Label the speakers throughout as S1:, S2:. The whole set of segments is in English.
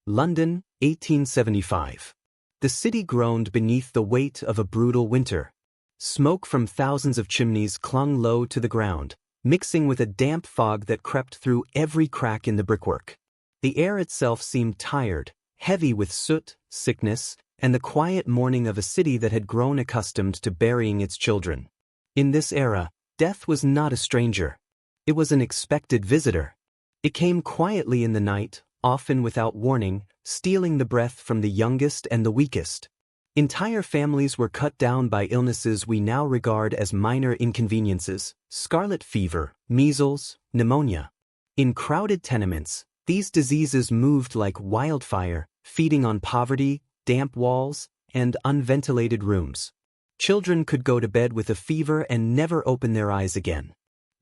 S1: London, 1875. The city groaned beneath the weight of a brutal winter. Smoke from thousands of chimneys clung low to the ground, mixing with a damp fog that crept through every crack in the brickwork. The air itself seemed tired, heavy with soot, sickness, and the quiet mourning of a city that had grown accustomed to burying its children. In this era, death was not a stranger. It was an expected visitor. It came quietly in the night, often without warning, stealing the breath from the youngest and the weakest. Entire families were cut down by illnesses we now regard as minor inconveniences: scarlet fever, measles, pneumonia. In crowded tenements, these diseases moved like wildfire, feeding on poverty, damp walls, and unventilated rooms. Children could go to bed with a fever and never open their eyes again.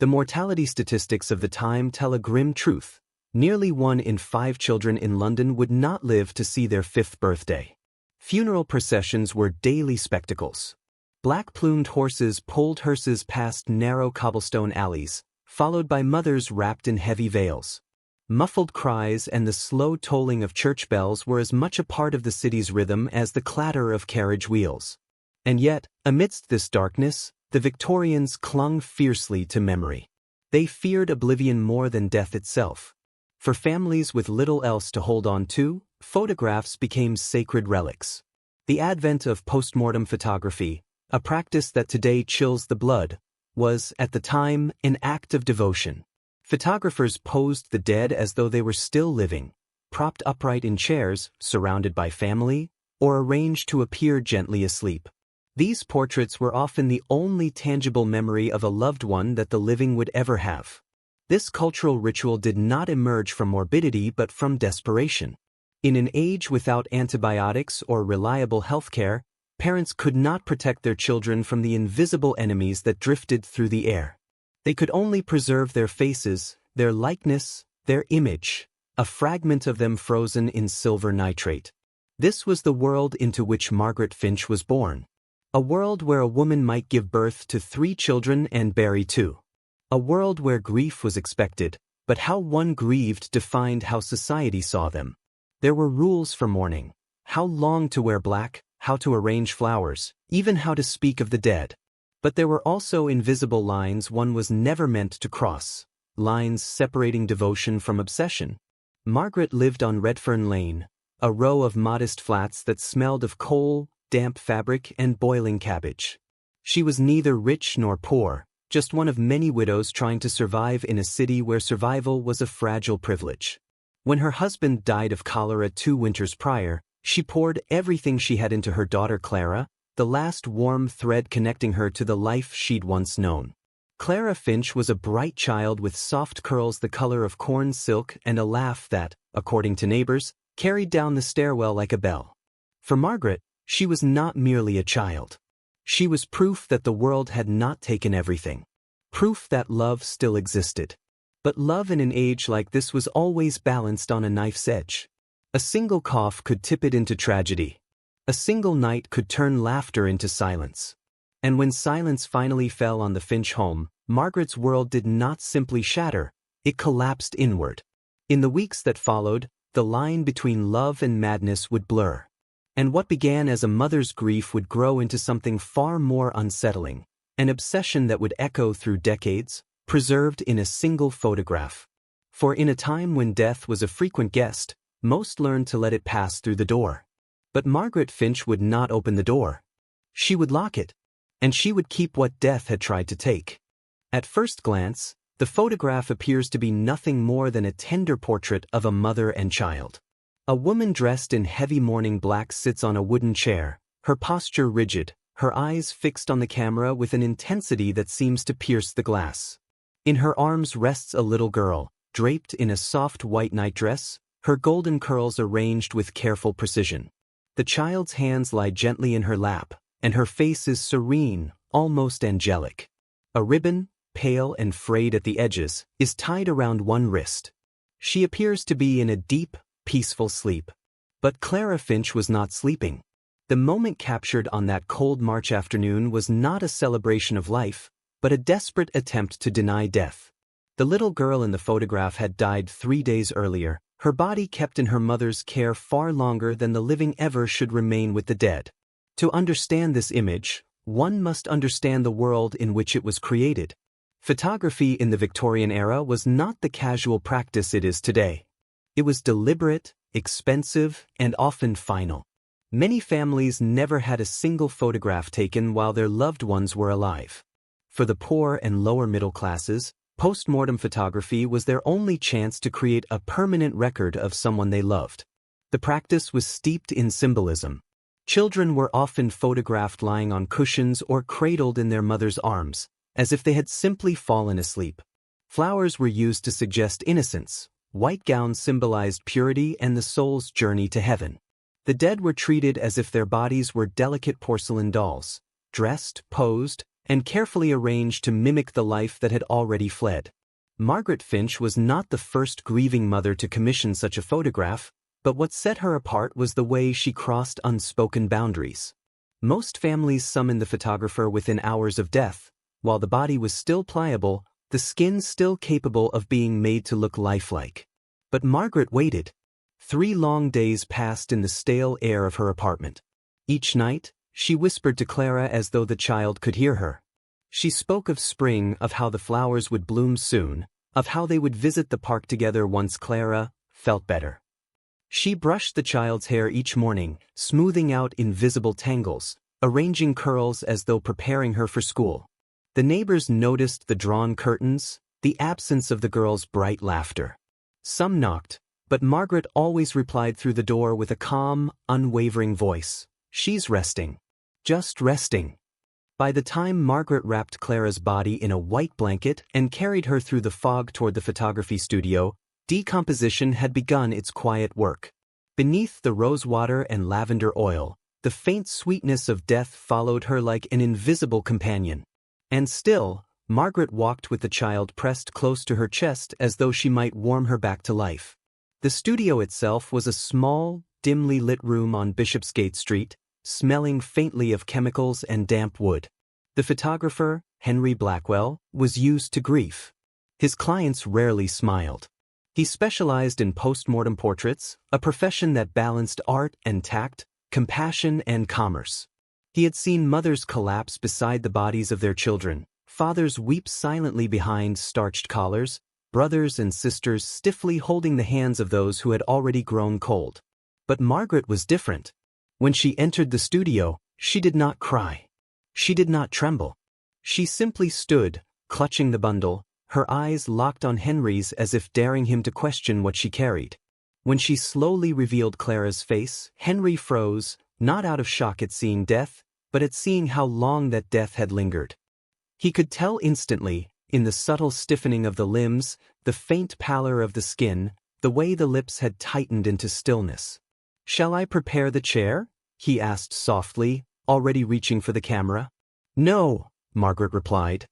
S1: The mortality statistics of the time tell a grim truth. Nearly 1 in 5 children in London would not live to see their 5th birthday. Funeral processions were daily spectacles. Black-plumed horses pulled hearses past narrow cobblestone alleys, followed by mothers wrapped in heavy veils. Muffled cries and the slow tolling of church bells were as much a part of the city's rhythm as the clatter of carriage wheels. And yet, amidst this darkness, the Victorians clung fiercely to memory. They feared oblivion more than death itself. For families with little else to hold on to, photographs became sacred relics. The advent of post-mortem photography, a practice that today chills the blood, was, at the time, an act of devotion. Photographers posed the dead as though they were still living, propped upright in chairs, surrounded by family, or arranged to appear gently asleep. These portraits were often the only tangible memory of a loved one that the living would ever have. This cultural ritual did not emerge from morbidity but from desperation. In an age without antibiotics or reliable healthcare, parents could not protect their children from the invisible enemies that drifted through the air. They could only preserve their faces, their likeness, their image, a fragment of them frozen in silver nitrate. This was the world into which Margaret Finch was born. A world where a woman might give birth to 3 children and bury 2. A world where grief was expected, but how one grieved defined how society saw them. There were rules for mourning: how long to wear black, how to arrange flowers, even how to speak of the dead. But there were also invisible lines one was never meant to cross, lines separating devotion from obsession. Margaret lived on Redfern Lane, a row of modest flats that smelled of coal, damp fabric, and boiling cabbage. She was neither rich nor poor, just one of many widows trying to survive in a city where survival was a fragile privilege. When her husband died of cholera 2 winters prior, she poured everything she had into her daughter Clara, the last warm thread connecting her to the life she'd once known. Clara Finch was a bright child with soft curls the color of corn silk and a laugh that, according to neighbors, carried down the stairwell like a bell. For Margaret, she was not merely a child. She was proof that the world had not taken everything. Proof that love still existed. But love in an age like this was always balanced on a knife's edge. A single cough could tip it into tragedy. A single night could turn laughter into silence. And when silence finally fell on the Finch home, Margaret's world did not simply shatter, it collapsed inward. In the weeks that followed, the line between love and madness would blur. And what began as a mother's grief would grow into something far more unsettling, an obsession that would echo through decades, preserved in a single photograph. For in a time when death was a frequent guest, most learned to let it pass through the door. But Margaret Finch would not open the door. She would lock it, and she would keep what death had tried to take. At first glance, the photograph appears to be nothing more than a tender portrait of a mother and child. A woman dressed in heavy mourning black sits on a wooden chair, her posture rigid, her eyes fixed on the camera with an intensity that seems to pierce the glass. In her arms rests a little girl, draped in a soft white nightdress, her golden curls arranged with careful precision. The child's hands lie gently in her lap, and her face is serene, almost angelic. A ribbon, pale and frayed at the edges, is tied around one wrist. She appears to be in a deep, peaceful sleep. But Clara Finch was not sleeping. The moment captured on that cold March afternoon was not a celebration of life, but a desperate attempt to deny death. The little girl in the photograph had died 3 days earlier, her body kept in her mother's care far longer than the living ever should remain with the dead. To understand this image, one must understand the world in which it was created. Photography in the Victorian era was not the casual practice it is today. It was deliberate, expensive, and often final. Many families never had a single photograph taken while their loved ones were alive. For the poor and lower middle classes, post-mortem photography was their only chance to create a permanent record of someone they loved. The practice was steeped in symbolism. Children were often photographed lying on cushions or cradled in their mother's arms, as if they had simply fallen asleep. Flowers were used to suggest innocence. White gowns symbolized purity and the soul's journey to heaven. The dead were treated as if their bodies were delicate porcelain dolls, dressed, posed, and carefully arranged to mimic the life that had already fled. Margaret Finch was not the first grieving mother to commission such a photograph, but what set her apart was the way she crossed unspoken boundaries. Most families summoned the photographer within hours of death. While the body was still pliable, the skin still capable of being made to look lifelike. But Margaret waited. 3 long days passed in the stale air of her apartment. Each night, she whispered to Clara as though the child could hear her. She spoke of spring, of how the flowers would bloom soon, of how they would visit the park together once Clara felt better. She brushed the child's hair each morning, smoothing out invisible tangles, arranging curls as though preparing her for school. The neighbors noticed the drawn curtains, the absence of the girl's bright laughter. Some knocked, but Margaret always replied through the door with a calm, unwavering voice. "She's resting. Just resting." By the time Margaret wrapped Clara's body in a white blanket and carried her through the fog toward the photography studio, decomposition had begun its quiet work. Beneath the rosewater and lavender oil, the faint sweetness of death followed her like an invisible companion. And still, Margaret walked with the child pressed close to her chest as though she might warm her back to life. The studio itself was a small, dimly lit room on Bishopsgate Street, smelling faintly of chemicals and damp wood. The photographer, Henry Blackwell, was used to grief. His clients rarely smiled. He specialized in post-mortem portraits, a profession that balanced art and tact, compassion and commerce. He had seen mothers collapse beside the bodies of their children, fathers weep silently behind starched collars, brothers and sisters stiffly holding the hands of those who had already grown cold. But Margaret was different. When she entered the studio, she did not cry. She did not tremble. She simply stood, clutching the bundle, her eyes locked on Henry's as if daring him to question what she carried. When she slowly revealed Clara's face, Henry froze, not out of shock at seeing death, but at seeing how long that death had lingered. He could tell instantly, in the subtle stiffening of the limbs, the faint pallor of the skin, the way the lips had tightened into stillness. "Shall I prepare the chair?" he asked softly, already reaching for the camera. "No," Margaret replied.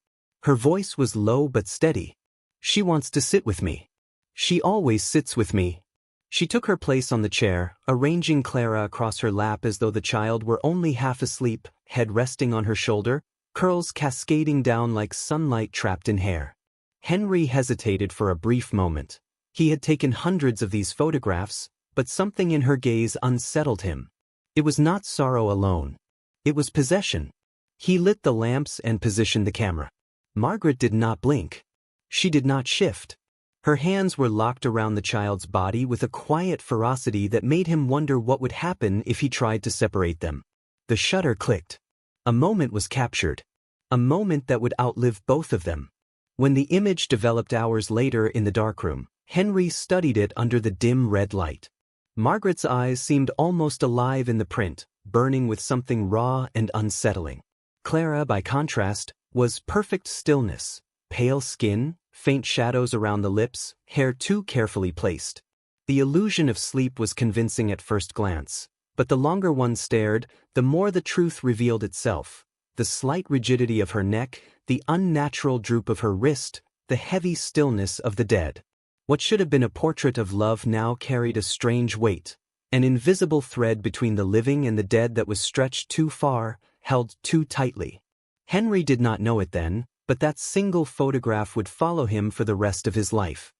S1: Her voice was low but steady. "She wants to sit with me. She always sits with me." She took her place on the chair, arranging Clara across her lap as though the child were only half asleep, head resting on her shoulder, curls cascading down like sunlight trapped in hair. Henry hesitated for a brief moment. He had taken hundreds of these photographs, but something in her gaze unsettled him. It was not sorrow alone. It was possession. He lit the lamps and positioned the camera. Margaret did not blink. She did not shift. Her hands were locked around the child's body with a quiet ferocity that made him wonder what would happen if he tried to separate them. The shutter clicked. A moment was captured. A moment that would outlive both of them. When the image developed hours later in the darkroom, Henry studied it under the dim red light. Margaret's eyes seemed almost alive in the print, burning with something raw and unsettling. Clara, by contrast, was perfect stillness, pale skin, faint shadows around the lips, hair too carefully placed. The illusion of sleep was convincing at first glance, but the longer one stared, the more the truth revealed itself. The slight rigidity of her neck, the unnatural droop of her wrist, the heavy stillness of the dead. What should have been a portrait of love now carried a strange weight, an invisible thread between the living and the dead that was stretched too far, held too tightly. Henry did not know it then, but that single photograph would follow him for the rest of his life.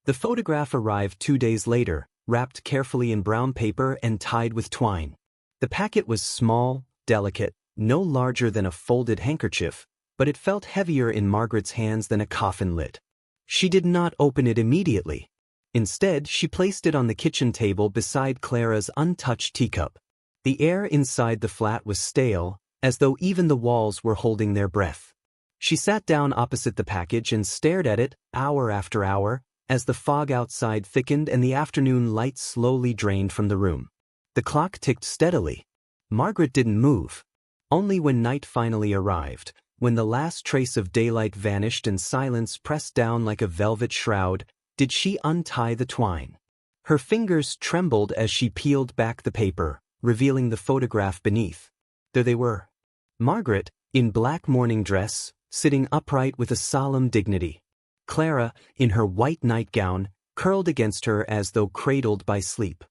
S1: The photograph arrived 2 days later, wrapped carefully in brown paper and tied with twine. The packet was small, delicate, no larger than a folded handkerchief, but it felt heavier in Margaret's hands than a coffin lid. She did not open it immediately. Instead, she placed it on the kitchen table beside Clara's untouched teacup. The air inside the flat was stale, as though even the walls were holding their breath. She sat down opposite the package and stared at it, hour after hour, as the fog outside thickened and the afternoon light slowly drained from the room. The clock ticked steadily. Margaret didn't move. Only when night finally arrived, when the last trace of daylight vanished and silence pressed down like a velvet shroud, did she untie the twine. Her fingers trembled as she peeled back the paper, revealing the photograph beneath. There they were. Margaret, in black morning dress, sitting upright with a solemn dignity. Clara, in her white nightgown, curled against her as though cradled by sleep.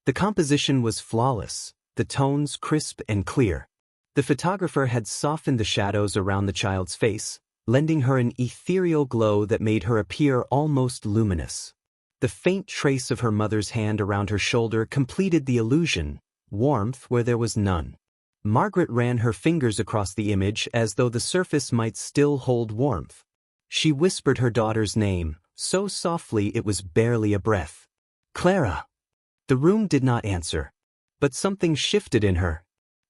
S1: The composition was flawless, the tones crisp and clear. The photographer had softened the shadows around the child's face, lending her an ethereal glow that made her appear almost luminous. The faint trace of her mother's hand around her shoulder completed the illusion, warmth where there was none. Margaret ran her fingers across the image as though the surface might still hold warmth. She whispered her daughter's name, so softly it was barely a breath. "Clara!" The room did not answer. But something shifted in her.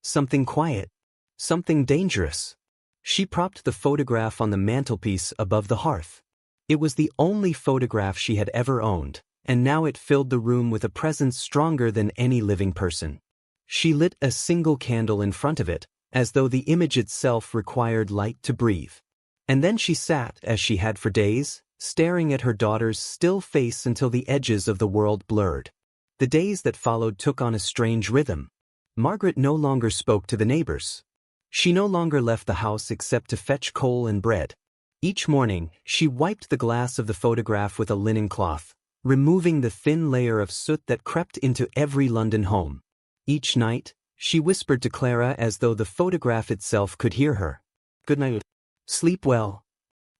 S1: Something quiet. Something dangerous. She propped the photograph on the mantelpiece above the hearth. It was the only photograph she had ever owned, and now it filled the room with a presence stronger than any living person. She lit a single candle in front of it, as though the image itself required light to breathe. And then she sat, as she had for days, staring at her daughter's still face until the edges of the world blurred. The days that followed took on a strange rhythm. Margaret no longer spoke to the neighbors. She no longer left the house except to fetch coal and bread. Each morning, she wiped the glass of the photograph with a linen cloth, removing the thin layer of soot that crept into every London home. Each night, she whispered to Clara as though the photograph itself could hear her. "Good night. Sleep well."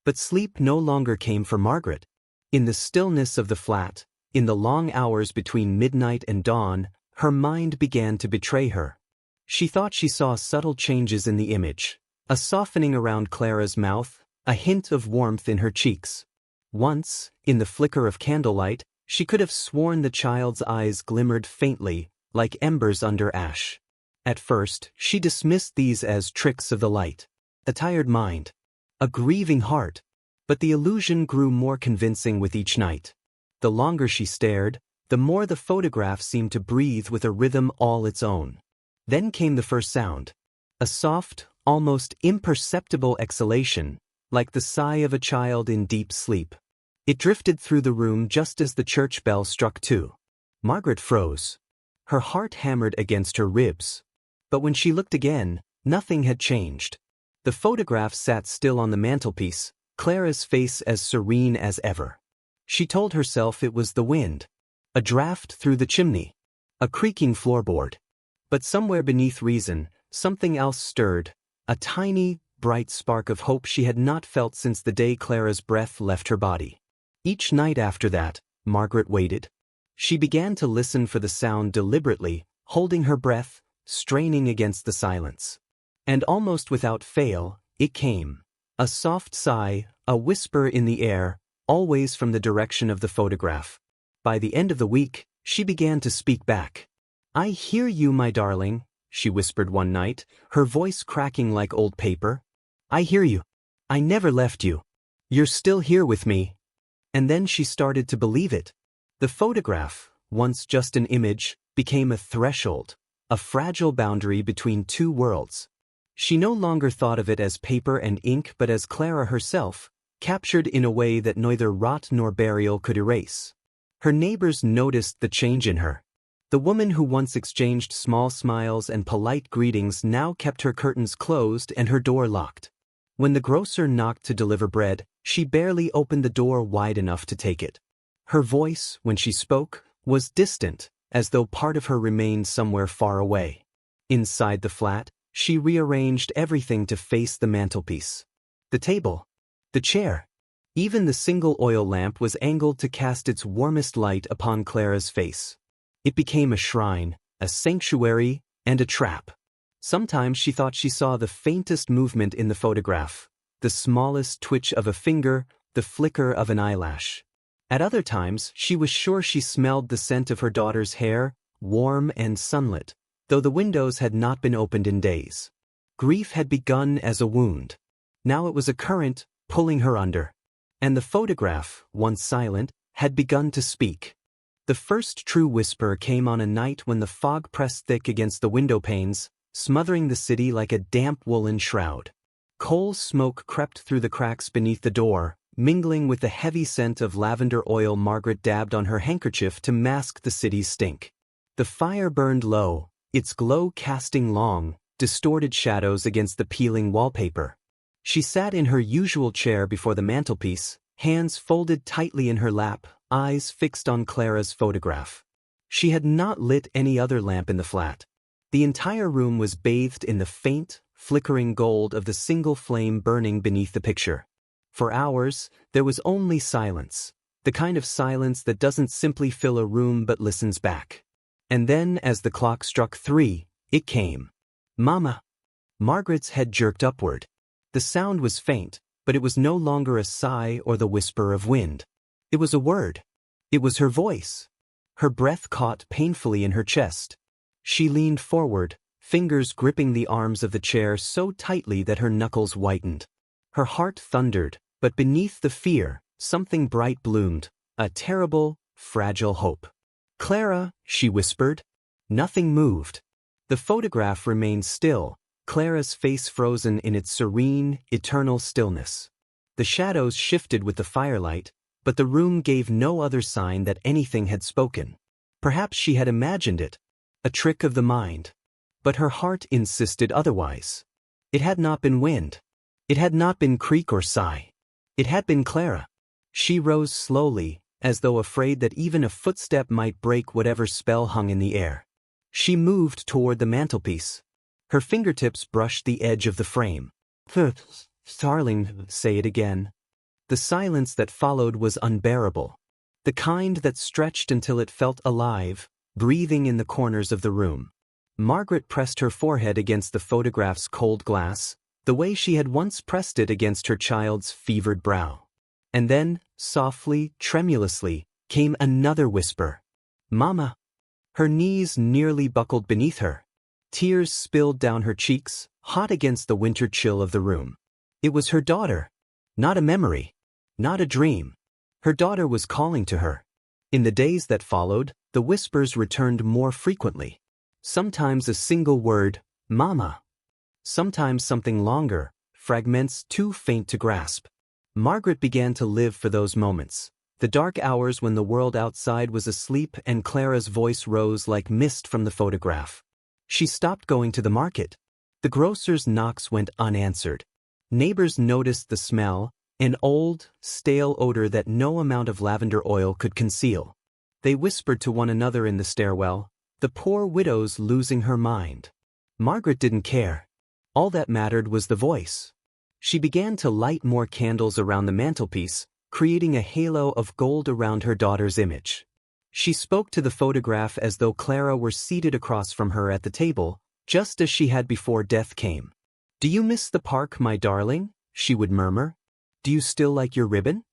S1: But sleep no longer came for Margaret. In the stillness of the flat, in the long hours between midnight and dawn, her mind began to betray her. She thought she saw subtle changes in the image, a softening around Clara's mouth, a hint of warmth in her cheeks. Once, in the flicker of candlelight, she could have sworn the child's eyes glimmered faintly, like embers under ash. At first, she dismissed these as tricks of the light. A tired mind. A grieving heart. But the illusion grew more convincing with each night. The longer she stared, the more the photograph seemed to breathe with a rhythm all its own. Then came the first sound. A soft, almost imperceptible exhalation, like the sigh of a child in deep sleep. It drifted through the room just as the church bell struck 2. Margaret froze. Her heart hammered against her ribs. But when she looked again, nothing had changed. The photograph sat still on the mantelpiece, Clara's face as serene as ever. She told herself it was the wind. A draft through the chimney. A creaking floorboard. But somewhere beneath reason, something else stirred, a tiny, bright spark of hope she had not felt since the day Clara's breath left her body. Each night after that, Margaret waited. She began to listen for the sound deliberately, holding her breath, straining against the silence. And almost without fail, it came. A soft sigh, a whisper in the air, always from the direction of the photograph. By the end of the week, she began to speak back. "I hear you, my darling," she whispered one night, her voice cracking like old paper. "I hear you. I never left you. You're still here with me." And then she started to believe it. The photograph, once just an image, became a threshold, a fragile boundary between two worlds. She no longer thought of it as paper and ink but as Clara herself, captured in a way that neither rot nor burial could erase. Her neighbors noticed the change in her. The woman who once exchanged small smiles and polite greetings now kept her curtains closed and her door locked. When the grocer knocked to deliver bread, she barely opened the door wide enough to take it. Her voice, when she spoke, was distant, as though part of her remained somewhere far away. Inside the flat, she rearranged everything to face the mantelpiece. The table. The chair. Even the single oil lamp was angled to cast its warmest light upon Clara's face. It became a shrine, a sanctuary, and a trap. Sometimes she thought she saw the faintest movement in the photograph, the smallest twitch of a finger, the flicker of an eyelash. At other times, she was sure she smelled the scent of her daughter's hair, warm and sunlit, though the windows had not been opened in days. Grief had begun as a wound. Now it was a current, pulling her under. And the photograph, once silent, had begun to speak. The first true whisper came on a night when the fog pressed thick against the window panes, smothering the city like a damp woolen shroud. Coal smoke crept through the cracks beneath the door, mingling with the heavy scent of lavender oil Margaret dabbed on her handkerchief to mask the city's stink. The fire burned low, its glow casting long, distorted shadows against the peeling wallpaper. She sat in her usual chair before the mantelpiece, hands folded tightly in her lap, eyes fixed on Clara's photograph. She had not lit any other lamp in the flat. The entire room was bathed in the faint, flickering gold of the single flame burning beneath the picture. For hours, there was only silence, the kind of silence that doesn't simply fill a room but listens back. And then, as the clock struck 3, it came. "Mama." Margaret's head jerked upward. The sound was faint, but it was no longer a sigh or the whisper of wind. It was a word. It was her voice. Her breath caught painfully in her chest. She leaned forward, fingers gripping the arms of the chair so tightly that her knuckles whitened. Her heart thundered, but beneath the fear, something bright bloomed, a terrible, fragile hope. "Clara," she whispered. Nothing moved. The photograph remained still, Clara's face frozen in its serene, eternal stillness. The shadows shifted with the firelight, but the room gave no other sign that anything had spoken. Perhaps she had imagined it, a trick of the mind. But her heart insisted otherwise. It had not been wind. It had not been creak or sigh. It had been Clara. She rose slowly, as though afraid that even a footstep might break whatever spell hung in the air. She moved toward the mantelpiece. Her fingertips brushed the edge of the frame. "Darling, say it again." The silence that followed was unbearable. The kind that stretched until it felt alive, breathing in the corners of the room. Margaret pressed her forehead against the photograph's cold glass, the way she had once pressed it against her child's fevered brow. And then, softly, tremulously, came another whisper. "Mama." Her knees nearly buckled beneath her. Tears spilled down her cheeks, hot against the winter chill of the room. It was her daughter. Not a memory. Not a dream. Her daughter was calling to her. In the days that followed, the whispers returned more frequently. Sometimes a single word, "Mama." Sometimes something longer, fragments too faint to grasp. Margaret began to live for those moments, the dark hours when the world outside was asleep and Clara's voice rose like mist from the photograph. She stopped going to the market. The grocer's knocks went unanswered. Neighbors noticed the smell, an old, stale odor that no amount of lavender oil could conceal. They whispered to one another in the stairwell, "The poor widow's losing her mind." Margaret didn't care. All that mattered was the voice. She began to light more candles around the mantelpiece, creating a halo of gold around her daughter's image. She spoke to the photograph as though Clara were seated across from her at the table, just as she had before death came. "Do you miss the park, my darling?" she would murmur. "Do you still like your ribbon?"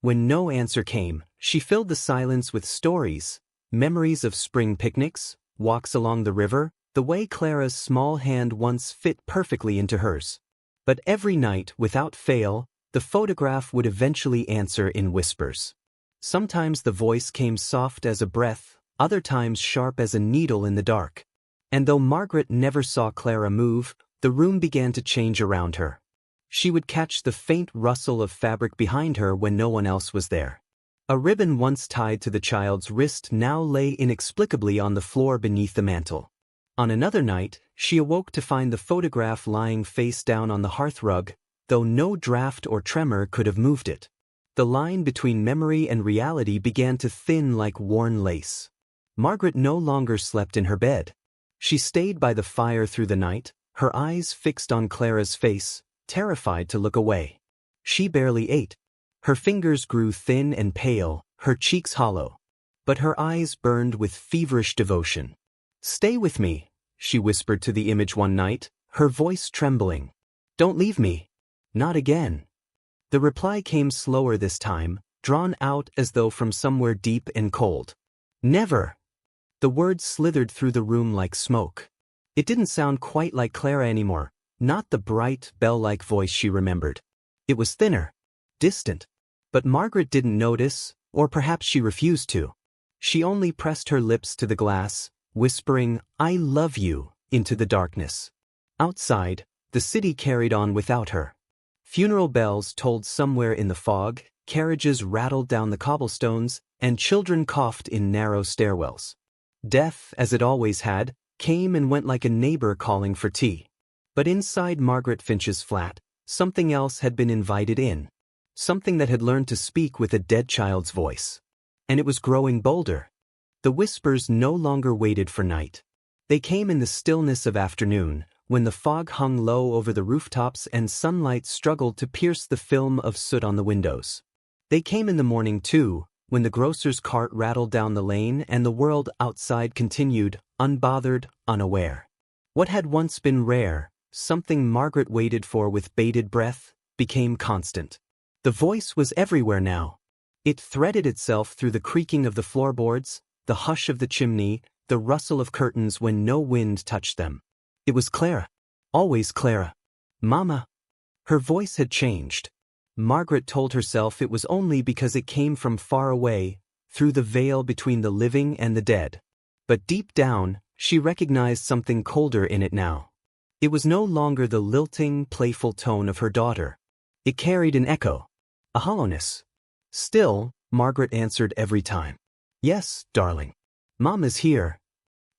S1: When no answer came, she filled the silence with stories, memories of spring picnics, walks along the river, the way Clara's small hand once fit perfectly into hers. But every night, without fail, the photograph would eventually answer in whispers. Sometimes the voice came soft as a breath, other times sharp as a needle in the dark. And though Margaret never saw Clara move, the room began to change around her. She would catch the faint rustle of fabric behind her when no one else was there. A ribbon once tied to the child's wrist now lay inexplicably on the floor beneath the mantel. On another night, she awoke to find the photograph lying face down on the hearthrug, though no draft or tremor could have moved it. The line between memory and reality began to thin like worn lace. Margaret no longer slept in her bed. She stayed by the fire through the night, her eyes fixed on Clara's face, terrified to look away. She barely ate. Her fingers grew thin and pale, her cheeks hollow. But her eyes burned with feverish devotion. "Stay with me," she whispered to the image one night, her voice trembling. "Don't leave me. Not again." The reply came slower this time, drawn out as though from somewhere deep and cold. "Never." The words slithered through the room like smoke. It didn't sound quite like Clara anymore, not the bright, bell-like voice she remembered. It was thinner, distant. But Margaret didn't notice, or perhaps she refused to. She only pressed her lips to the glass, whispering, "I love you," into the darkness. Outside, the city carried on without her. Funeral bells tolled somewhere in the fog, carriages rattled down the cobblestones, and children coughed in narrow stairwells. Death, as it always had, came and went like a neighbor calling for tea. But inside Margaret Finch's flat, something else had been invited in. Something that had learned to speak with a dead child's voice. And it was growing bolder. The whispers no longer waited for night. They came in the stillness of afternoon, when the fog hung low over the rooftops and sunlight struggled to pierce the film of soot on the windows. They came in the morning too, when the grocer's cart rattled down the lane and the world outside continued, unbothered, unaware. What had once been rare, something Margaret waited for with bated breath, became constant. The voice was everywhere now. It threaded itself through the creaking of the floorboards, the hush of the chimney, the rustle of curtains when no wind touched them. It was Clara. Always Clara. "Mama." Her voice had changed. Margaret told herself it was only because it came from far away, through the veil between the living and the dead. But deep down, she recognized something colder in it now. It was no longer the lilting, playful tone of her daughter. It carried an echo. A hollowness. Still, Margaret answered every time. "Yes, darling. Mama's here."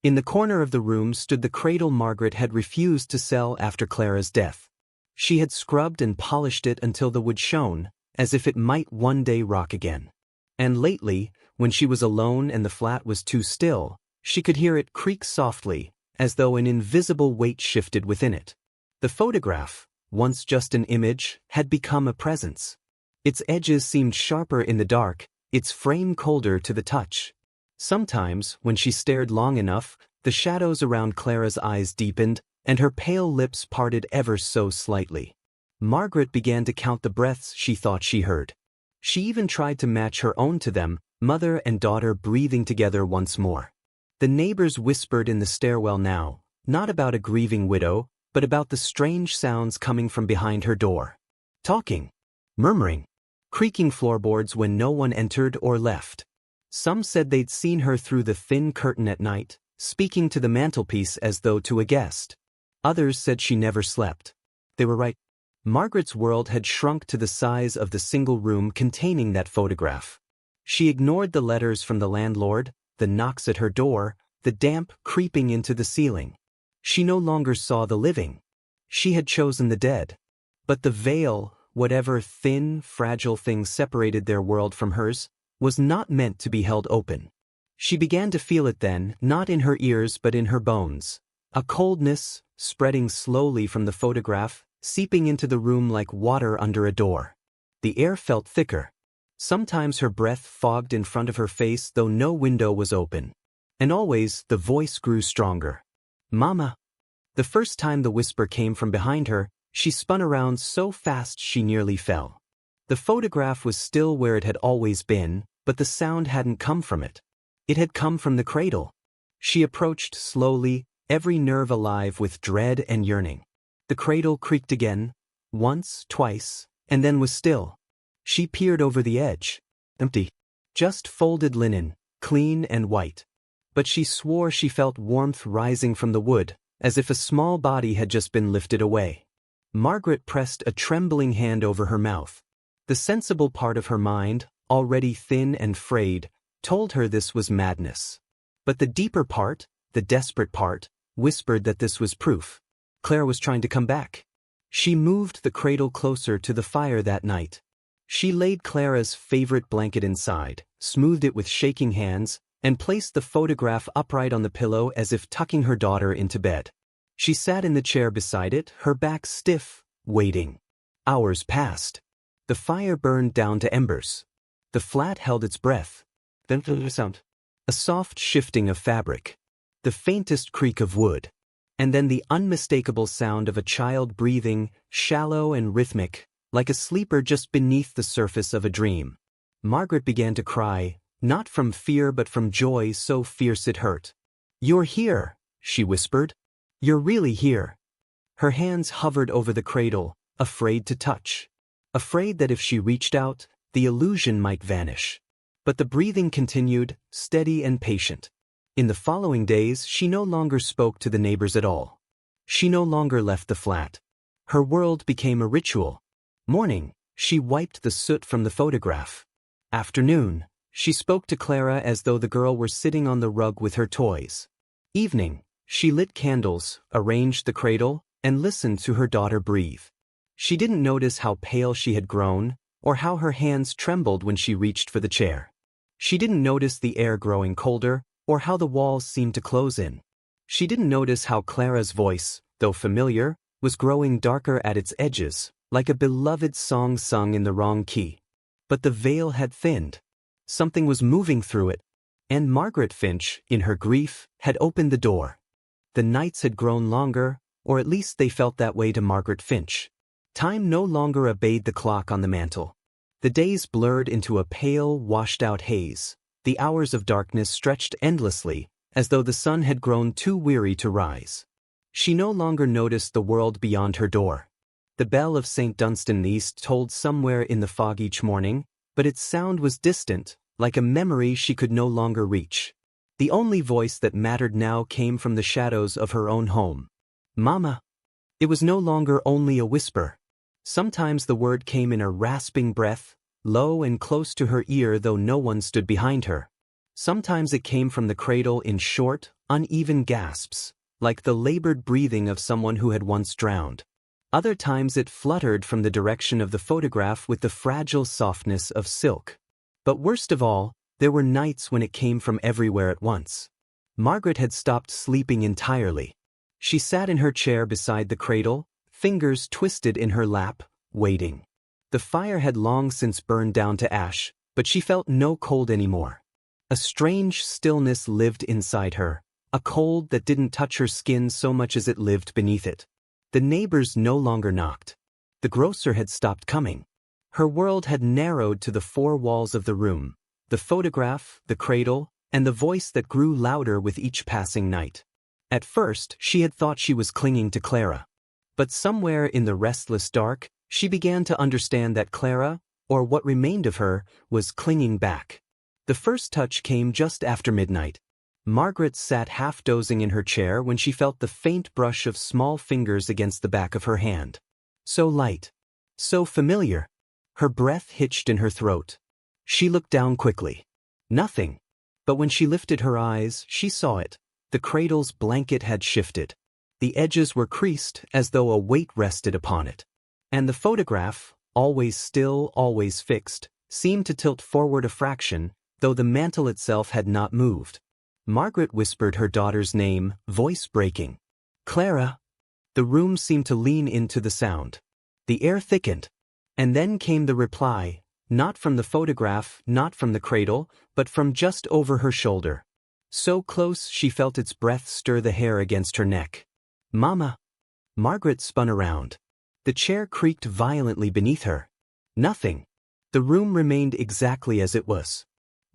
S1: In the corner of the room stood the cradle Margaret had refused to sell after Clara's death. She had scrubbed and polished it until the wood shone, as if it might one day rock again. And lately, when she was alone and the flat was too still, she could hear it creak softly, as though an invisible weight shifted within it. The photograph, once just an image, had become a presence. Its edges seemed sharper in the dark, its frame colder to the touch. Sometimes, when she stared long enough, the shadows around Clara's eyes deepened, and her pale lips parted ever so slightly. Margaret began to count the breaths she thought she heard. She even tried to match her own to them, mother and daughter breathing together once more. The neighbors whispered in the stairwell now, not about a grieving widow, but about the strange sounds coming from behind her door. Talking. Murmuring. Creaking floorboards when no one entered or left. Some said they'd seen her through the thin curtain at night, speaking to the mantelpiece as though to a guest. Others said she never slept. They were right. Margaret's world had shrunk to the size of the single room containing that photograph. She ignored the letters from the landlord, the knocks at her door, the damp creeping into the ceiling. She no longer saw the living. She had chosen the dead. But the veil, whatever thin, fragile thing separated their world from hers, was not meant to be held open. She began to feel it then, not in her ears but in her bones. A coldness, spreading slowly from the photograph, seeping into the room like water under a door. The air felt thicker. Sometimes her breath fogged in front of her face though no window was open. And always the voice grew stronger. "Mama." The first time the whisper came from behind her, she spun around so fast she nearly fell. The photograph was still where it had always been, but the sound hadn't come from it. It had come from the cradle. She approached slowly, every nerve alive with dread and yearning. The cradle creaked again, once, twice, and then was still. She peered over the edge. Empty. Just folded linen, clean and white. But she swore she felt warmth rising from the wood, as if a small body had just been lifted away. Margaret pressed a trembling hand over her mouth. The sensible part of her mind, already thin and frayed, told her this was madness. But the deeper part, the desperate part, whispered that this was proof. Claire was trying to come back. She moved the cradle closer to the fire that night. She laid Clara's favorite blanket inside, smoothed it with shaking hands, and placed the photograph upright on the pillow as if tucking her daughter into bed. She sat in the chair beside it, her back stiff, waiting. Hours passed. The fire burned down to embers. The flat held its breath. Then the sound. A soft shifting of fabric. The faintest creak of wood. And then the unmistakable sound of a child breathing, shallow and rhythmic, like a sleeper just beneath the surface of a dream. Margaret began to cry, not from fear but from joy so fierce it hurt. "You're here," she whispered. "You're really here." Her hands hovered over the cradle, afraid to touch. Afraid that if she reached out, the illusion might vanish. But the breathing continued, steady and patient. In the following days, she no longer spoke to the neighbors at all. She no longer left the flat. Her world became a ritual. Morning, she wiped the soot from the photograph. Afternoon, she spoke to Clara as though the girl were sitting on the rug with her toys. Evening, she lit candles, arranged the cradle, and listened to her daughter breathe. She didn't notice how pale she had grown, or how her hands trembled when she reached for the chair. She didn't notice the air growing colder, or how the walls seemed to close in. She didn't notice how Clara's voice, though familiar, was growing darker at its edges, like a beloved song sung in the wrong key. But the veil had thinned. Something was moving through it, and Margaret Finch, in her grief, had opened the door. The nights had grown longer, or at least they felt that way to Margaret Finch. Time no longer obeyed the clock on the mantel. The days blurred into a pale, washed-out haze. The hours of darkness stretched endlessly, as though the sun had grown too weary to rise. She no longer noticed the world beyond her door. The bell of St. Dunstan East tolled somewhere in the fog each morning, but its sound was distant, like a memory she could no longer reach. The only voice that mattered now came from the shadows of her own home. "Mama." It was no longer only a whisper. Sometimes the word came in a rasping breath, low and close to her ear though no one stood behind her. Sometimes it came from the cradle in short, uneven gasps, like the labored breathing of someone who had once drowned. Other times it fluttered from the direction of the photograph with the fragile softness of silk. But worst of all, there were nights when it came from everywhere at once. Margaret had stopped sleeping entirely. She sat in her chair beside the cradle, fingers twisted in her lap, waiting. The fire had long since burned down to ash, but she felt no cold anymore. A strange stillness lived inside her, a cold that didn't touch her skin so much as it lived beneath it. The neighbors no longer knocked. The grocer had stopped coming. Her world had narrowed to the four walls of the room, the photograph, the cradle, and the voice that grew louder with each passing night. At first, she had thought she was clinging to Clara. But somewhere in the restless dark, she began to understand that Clara, or what remained of her, was clinging back. The first touch came just after midnight. Margaret sat half-dozing in her chair when she felt the faint brush of small fingers against the back of her hand. So light. So familiar. Her breath hitched in her throat. She looked down quickly. Nothing. But when she lifted her eyes, she saw it. The cradle's blanket had shifted. The edges were creased as though a weight rested upon it. And the photograph, always still, always fixed, seemed to tilt forward a fraction, though the mantle itself had not moved. Margaret whispered her daughter's name, voice breaking. "Clara." The room seemed to lean into the sound. The air thickened. And then came the reply, not from the photograph, not from the cradle, but from just over her shoulder. So close she felt its breath stir the hair against her neck. "Mama." Margaret spun around. The chair creaked violently beneath her. Nothing. The room remained exactly as it was.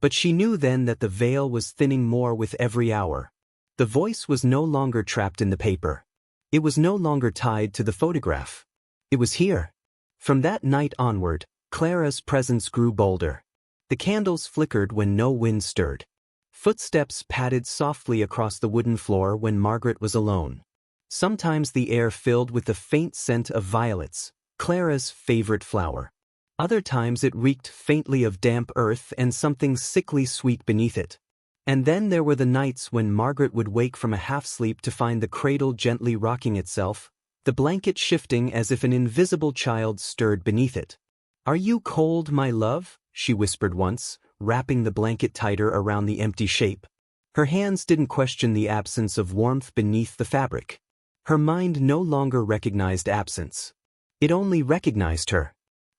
S1: But she knew then that the veil was thinning more with every hour. The voice was no longer trapped in the paper. It was no longer tied to the photograph. It was here. From that night onward, Clara's presence grew bolder. The candles flickered when no wind stirred. Footsteps padded softly across the wooden floor when Margaret was alone. Sometimes the air filled with the faint scent of violets, Clara's favorite flower. Other times it reeked faintly of damp earth and something sickly sweet beneath it. And then there were the nights when Margaret would wake from a half-sleep to find the cradle gently rocking itself, the blanket shifting as if an invisible child stirred beneath it. "Are you cold, my love?" she whispered once, wrapping the blanket tighter around the empty shape. Her hands didn't question the absence of warmth beneath the fabric. Her mind no longer recognized absence. It only recognized her.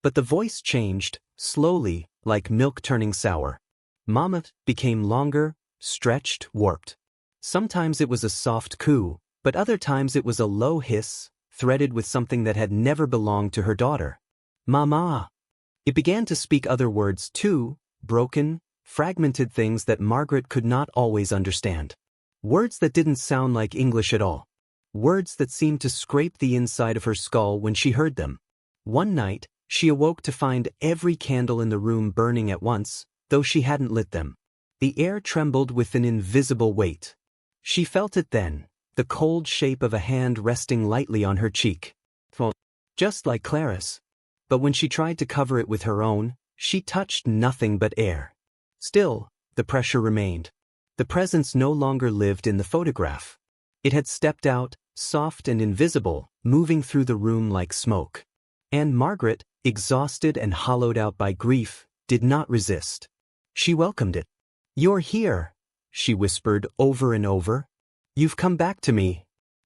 S1: But the voice changed, slowly, like milk turning sour. Mama became longer, stretched, warped. Sometimes it was a soft coo, but other times it was a low hiss, threaded with something that had never belonged to her daughter. Mama. It began to speak other words too, broken, fragmented things that Margaret could not always understand. Words that didn't sound like English at all. Words that seemed to scrape the inside of her skull when she heard them. One night, she awoke to find every candle in the room burning at once, though she hadn't lit them. The air trembled with an invisible weight. She felt it then, the cold shape of a hand resting lightly on her cheek. Just like Clara's. But when she tried to cover it with her own, she touched nothing but air. Still, the pressure remained. The presence no longer lived in the photograph. It had stepped out, soft and invisible, moving through the room like smoke. And Margaret, exhausted and hollowed out by grief, did not resist. She welcomed it. "You're here," she whispered over and over. "You've come back to me."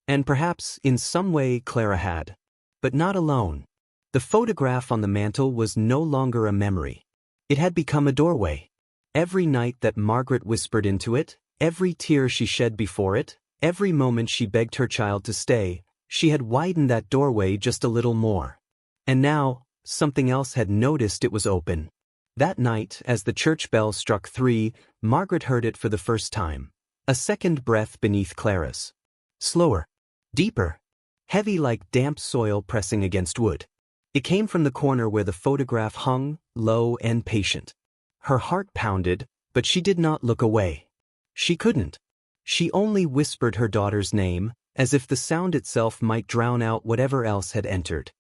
S1: And perhaps, in some way, Clara had. But not alone. The photograph on the mantel was no longer a memory. It had become a doorway. Every night that Margaret whispered into it, every tear she shed before it, every moment she begged her child to stay, she had widened that doorway just a little more. And now, something else had noticed it was open. That night, as the church bell struck 3, Margaret heard it for the first time. A second breath beneath Clara's. Slower. Deeper. Heavy like damp soil pressing against wood. It came from the corner where the photograph hung, low and patient. Her heart pounded, but she did not look away. She couldn't. She only whispered her daughter's name, as if the sound itself might drown out whatever else had entered.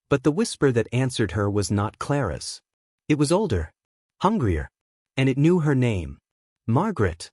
S1: But the whisper that answered her was not Clara's. It was older, hungrier, and it knew her name. Margaret.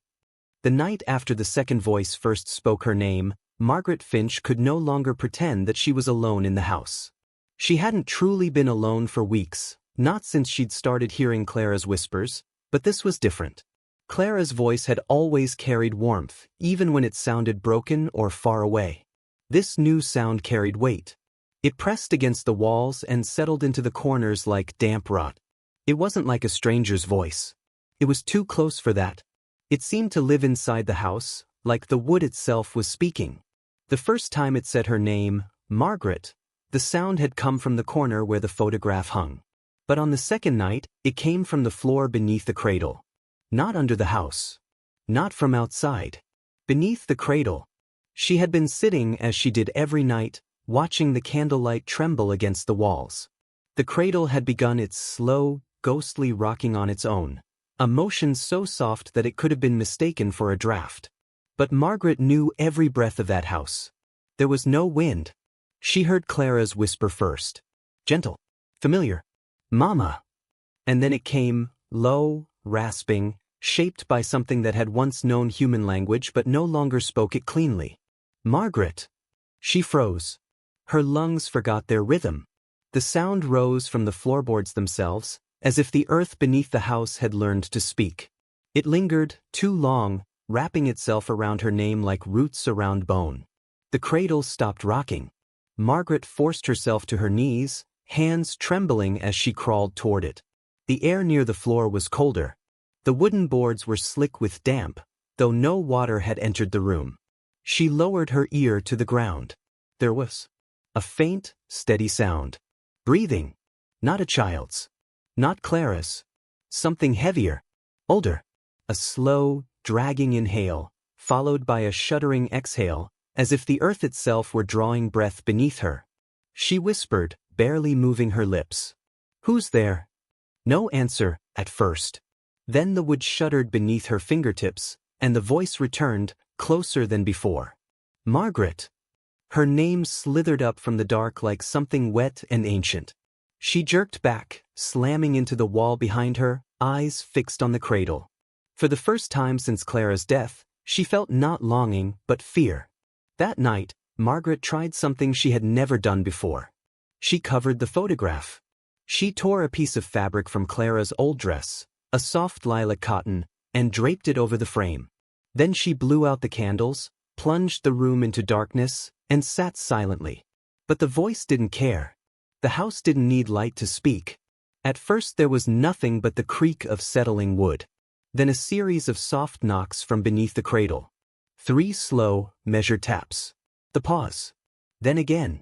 S1: The night after the second voice first spoke her name, Margaret Finch could no longer pretend that she was alone in the house. She hadn't truly been alone for weeks, not since she'd started hearing Clara's whispers, but this was different. Clara's voice had always carried warmth, even when it sounded broken or far away. This new sound carried weight. It pressed against the walls and settled into the corners like damp rot. It wasn't like a stranger's voice. It was too close for that. It seemed to live inside the house, like the wood itself was speaking. The first time it said her name, Margaret, the sound had come from the corner where the photograph hung. But on the second night, it came from the floor beneath the cradle. Not under the house. Not from outside. Beneath the cradle. She had been sitting as she did every night, watching the candlelight tremble against the walls. The cradle had begun its slow, ghostly rocking on its own, a motion so soft that it could have been mistaken for a draft. But Margaret knew every breath of that house. There was no wind. She heard Clara's whisper first. Gentle. Familiar. Mama. And then it came, low, rasping, shaped by something that had once known human language but no longer spoke it cleanly. Margaret. She froze. Her lungs forgot their rhythm. The sound rose from the floorboards themselves, as if the earth beneath the house had learned to speak. It lingered, too long, wrapping itself around her name like roots around bone. The cradle stopped rocking. Margaret forced herself to her knees, hands trembling as she crawled toward it. The air near the floor was colder. The wooden boards were slick with damp, though no water had entered the room. She lowered her ear to the ground. There was a faint, steady sound. Breathing. Not a child's. Not Clara's. Something heavier. Older. A slow, dragging inhale, followed by a shuddering exhale, as if the earth itself were drawing breath beneath her. She whispered, barely moving her lips. Who's there? No answer, at first. Then the wood shuddered beneath her fingertips, and the voice returned, closer than before. Margaret. Her name slithered up from the dark like something wet and ancient. She jerked back, slamming into the wall behind her, eyes fixed on the cradle. For the first time since Clara's death, she felt not longing, but fear. That night, Margaret tried something she had never done before. She covered the photograph. She tore a piece of fabric from Clara's old dress, a soft lilac cotton, and draped it over the frame. Then she blew out the candles, plunged the room into darkness, and sat silently. But the voice didn't care. The house didn't need light to speak. At first there was nothing but the creak of settling wood. Then a series of soft knocks from beneath the cradle. 3 slow, measured taps. The pause. Then again.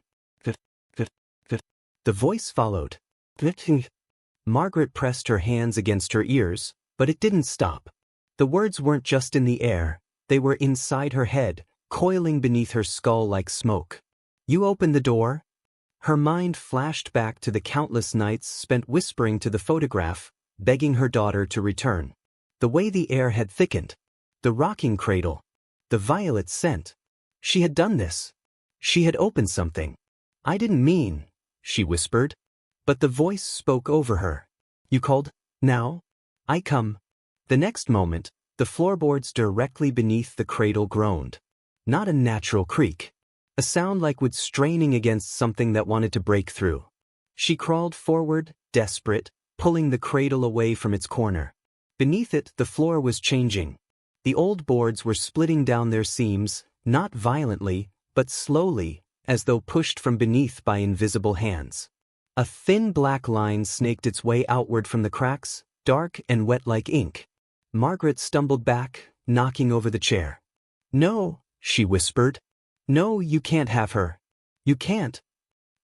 S1: The voice followed. Margaret pressed her hands against her ears, but it didn't stop. The words weren't just in the air, they were inside her head, coiling beneath her skull like smoke. You open the door? Her mind flashed back to the countless nights spent whispering to the photograph, begging her daughter to return. The way the air had thickened. The rocking cradle. The violet scent. She had done this. She had opened something. I didn't mean, she whispered. But the voice spoke over her. You called? Now? I come. The next moment, the floorboards directly beneath the cradle groaned. Not a natural creak. A sound like wood straining against something that wanted to break through. She crawled forward, desperate, pulling the cradle away from its corner. Beneath it, the floor was changing. The old boards were splitting down their seams, not violently, but slowly, as though pushed from beneath by invisible hands. A thin black line snaked its way outward from the cracks, dark and wet like ink. Margaret stumbled back, knocking over the chair. No, she whispered. No, you can't have her. You can't.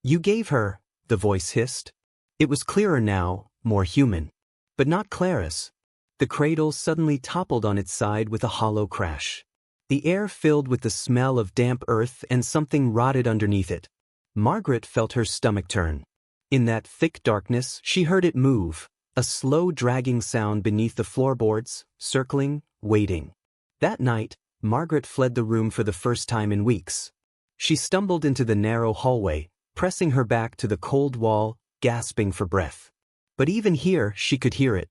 S1: You gave her, the voice hissed. It was clearer now, more human. But not Clara's. The cradle suddenly toppled on its side with a hollow crash. The air filled with the smell of damp earth and something rotted underneath it. Margaret felt her stomach turn. In that thick darkness, she heard it move, a slow dragging sound beneath the floorboards, circling, waiting. That night, Margaret fled the room for the first time in weeks. She stumbled into the narrow hallway, pressing her back to the cold wall, gasping for breath. But even here, she could hear it.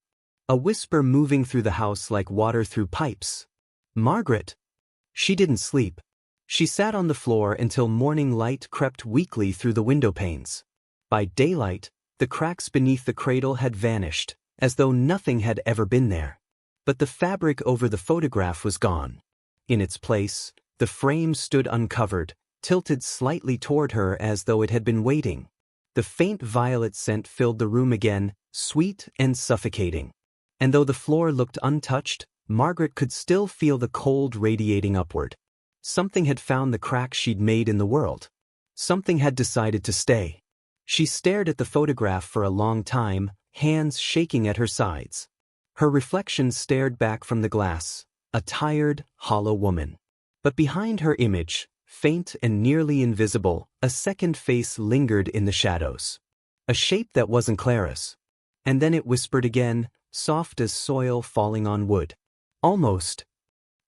S1: A whisper moving through the house like water through pipes. Margaret! She didn't sleep. She sat on the floor until morning light crept weakly through the window panes. By daylight, the cracks beneath the cradle had vanished, as though nothing had ever been there. But the fabric over the photograph was gone. In its place, the frame stood uncovered, tilted slightly toward her as though it had been waiting. The faint violet scent filled the room again, sweet and suffocating. And though the floor looked untouched, Margaret could still feel the cold radiating upward. Something had found the crack she'd made in the world. Something had decided to stay. She stared at the photograph for a long time, hands shaking at her sides. Her reflection stared back from the glass, a tired, hollow woman. But behind her image, faint and nearly invisible, a second face lingered in the shadows. A shape that wasn't Clara's. And then it whispered again, soft as soil falling on wood. Almost.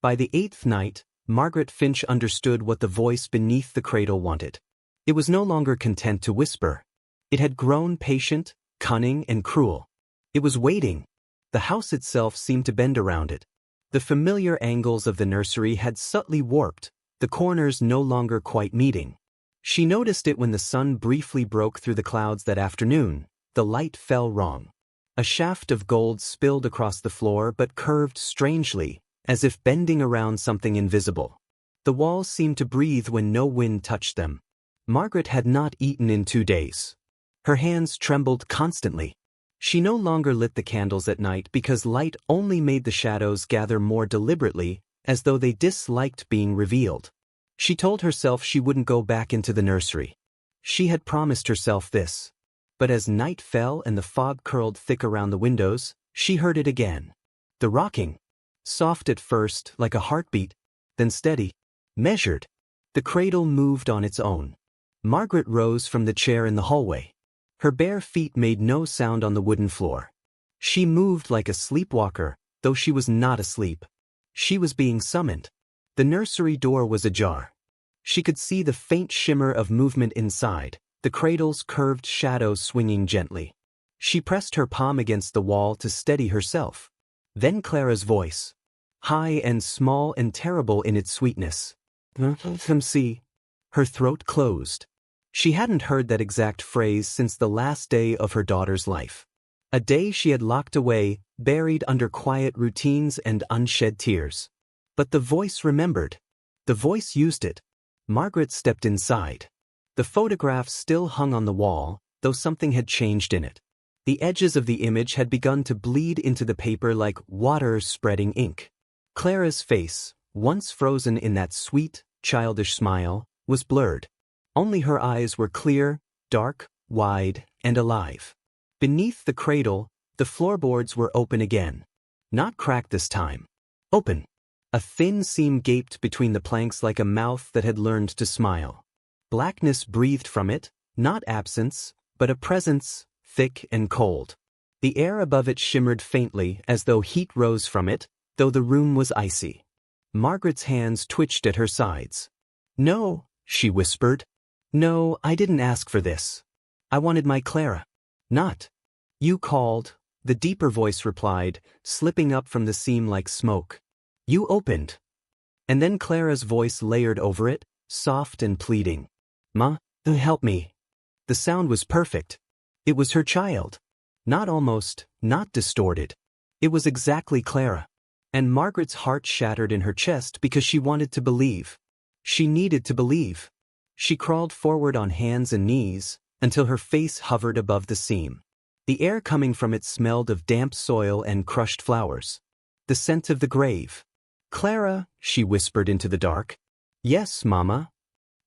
S1: By the 8th night, Margaret Finch understood what the voice beneath the cradle wanted. It was no longer content to whisper. It had grown patient, cunning, and cruel. It was waiting. The house itself seemed to bend around it. The familiar angles of the nursery had subtly warped, the corners no longer quite meeting. She noticed it when the sun briefly broke through the clouds that afternoon. The light fell wrong. A shaft of gold spilled across the floor but curved strangely, as if bending around something invisible. The walls seemed to breathe when no wind touched them. Margaret had not eaten in 2 days. Her hands trembled constantly. She no longer lit the candles at night because light only made the shadows gather more deliberately, as though they disliked being revealed. She told herself she wouldn't go back into the nursery. She had promised herself this. But as night fell and the fog curled thick around the windows, she heard it again. The rocking. Soft at first, like a heartbeat, then steady, measured. The cradle moved on its own. Margaret rose from the chair in the hallway. Her bare feet made no sound on the wooden floor. She moved like a sleepwalker, though she was not asleep. She was being summoned. The nursery door was ajar. She could see the faint shimmer of movement inside, the cradle's curved shadow swinging gently. She pressed her palm against the wall to steady herself. Then Clara's voice. High and small and terrible in its sweetness. See. Her throat closed. She hadn't heard that exact phrase since the last day of her daughter's life. A day she had locked away, buried under quiet routines and unshed tears. But the voice remembered. The voice used it. Margaret stepped inside. The photograph still hung on the wall, though something had changed in it. The edges of the image had begun to bleed into the paper like water spreading ink. Clara's face, once frozen in that sweet, childish smile, was blurred. Only her eyes were clear, dark, wide, and alive. Beneath the cradle, the floorboards were open again. Not cracked this time. Open. A thin seam gaped between the planks like a mouth that had learned to smile. Blackness breathed from it, not absence, but a presence, thick and cold. The air above it shimmered faintly as though heat rose from it, though the room was icy. Margaret's hands twitched at her sides. "No," she whispered. "No, I didn't ask for this. I wanted my Clara." "Not. You called," the deeper voice replied, slipping up from the seam like smoke. "You opened." And then Clara's voice layered over it, soft and pleading. "Ma, help me." The sound was perfect. It was her child. Not almost, not distorted. It was exactly Clara. And Margaret's heart shattered in her chest because she wanted to believe. She needed to believe. She crawled forward on hands and knees until her face hovered above the seam. The air coming from it smelled of damp soil and crushed flowers. The scent of the grave. "Clara," she whispered into the dark. "Yes, Mama."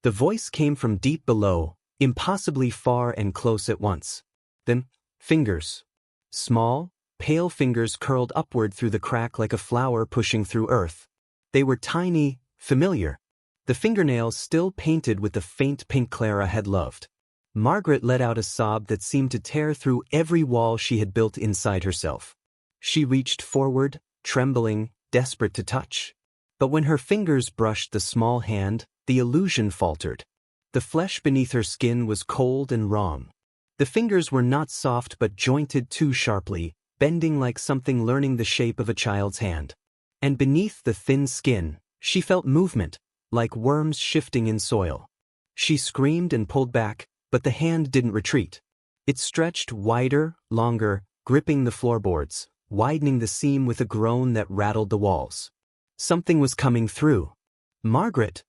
S1: The voice came from deep below, impossibly far and close at once. Then, fingers. Small, pale fingers curled upward through the crack like a flower pushing through earth. They were tiny, familiar. The fingernails still painted with the faint pink Clara had loved. Margaret let out a sob that seemed to tear through every wall she had built inside herself. She reached forward, trembling, desperate to touch. But when her fingers brushed the small hand, the illusion faltered. The flesh beneath her skin was cold and wrong. The fingers were not soft but jointed too sharply, bending like something learning the shape of a child's hand. And beneath the thin skin, she felt movement, like worms shifting in soil. She screamed and pulled back, but the hand didn't retreat. It stretched wider, longer, gripping the floorboards, widening the seam with a groan that rattled the walls. Something was coming through. "Margaret!"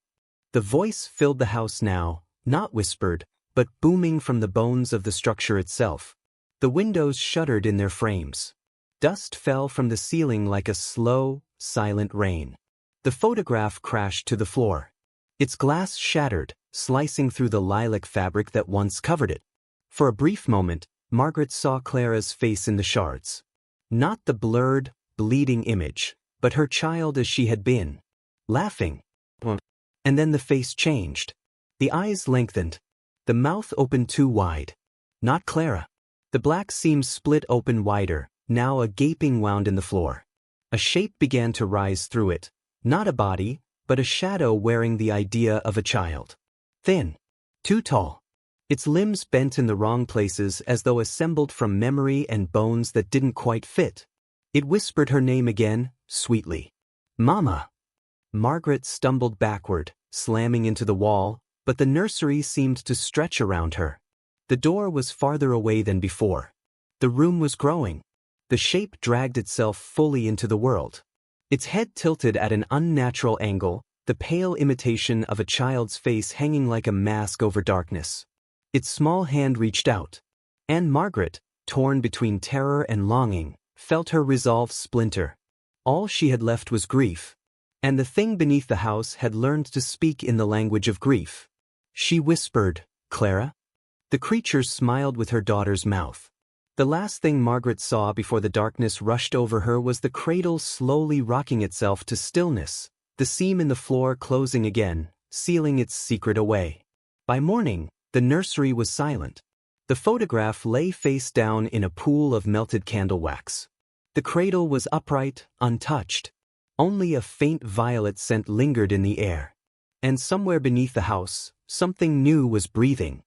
S1: The voice filled the house now, not whispered, but booming from the bones of the structure itself. The windows shuddered in their frames. Dust fell from the ceiling like a slow, silent rain. The photograph crashed to the floor. Its glass shattered, slicing through the lilac fabric that once covered it. For a brief moment, Margaret saw Clara's face in the shards. Not the blurred, bleeding image, but her child as she had been. Laughing. And then the face changed. The eyes lengthened. The mouth opened too wide. Not Clara. The black seam split open wider, now a gaping wound in the floor. A shape began to rise through it. Not a body, but a shadow wearing the idea of a child. Thin. Too tall. Its limbs bent in the wrong places as though assembled from memory and bones that didn't quite fit. It whispered her name again, sweetly. "Mama." Margaret stumbled backward, slamming into the wall, but the nursery seemed to stretch around her. The door was farther away than before. The room was growing. The shape dragged itself fully into the world. Its head tilted at an unnatural angle, the pale imitation of a child's face hanging like a mask over darkness. Its small hand reached out. And Margaret, torn between terror and longing, felt her resolve splinter. All she had left was grief. And the thing beneath the house had learned to speak in the language of grief. She whispered, "Clara?" The creature smiled with her daughter's mouth. The last thing Margaret saw before the darkness rushed over her was the cradle slowly rocking itself to stillness, the seam in the floor closing again, sealing its secret away. By morning, the nursery was silent. The photograph lay face down in a pool of melted candle wax. The cradle was upright, untouched. Only a faint violet scent lingered in the air. And somewhere beneath the house, something new was breathing.